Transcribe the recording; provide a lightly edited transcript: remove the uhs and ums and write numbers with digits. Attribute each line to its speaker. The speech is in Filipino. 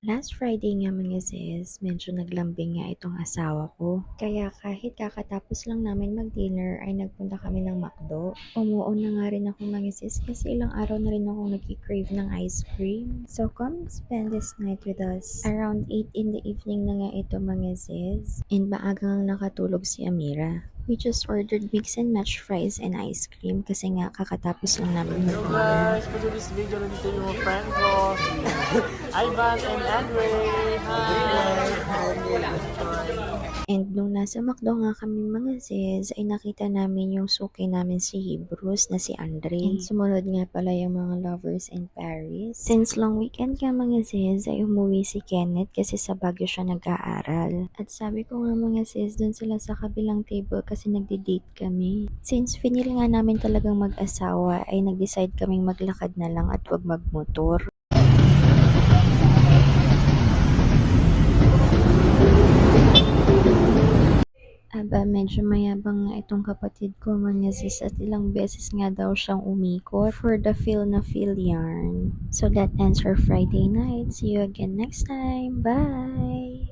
Speaker 1: Last Friday nga mga sis, medyo naglambing nga itong asawa ko. Kaya kahit kakatapos lang namin mag-dinner ay nagpunta kami ng McDo. Umuon na nga rin ako mga sis kasi ilang araw na rin akong nag-crave ng ice cream. So come spend this night with us. Around 8 in the evening na nga ito mga sis. And maagang nakatulog si Amira. We just ordered mix and match fries and ice cream kasi nga kakatapos lang namin
Speaker 2: Hello
Speaker 1: mag-dinner.
Speaker 2: guys, for this video nandito yung friend ko, si Ivan and Andre. Hi!
Speaker 1: And nung nasa McDo nga kami mga sis, ay nakita namin yung suki namin si Hebrews na si Andre. And sumunod nga pala yung mga lovers in Paris. Since long weekend nga mga sis, ay umuwi si Kenneth kasi sa Baguio siya nag-aaral. At sabi ko nga mga sis, dun sila sa kabilang table kasi nagde-date kami. Since finil nga namin talagang mag-asawa, ay nag-decide kaming maglakad na lang at wag magmotor. Aba, medyo mayabang nga itong kapatid ko mga sis at ilang beses nga daw siyang umikot for the feel na feel yarn. So that ends our Friday night. See you again next time. Bye!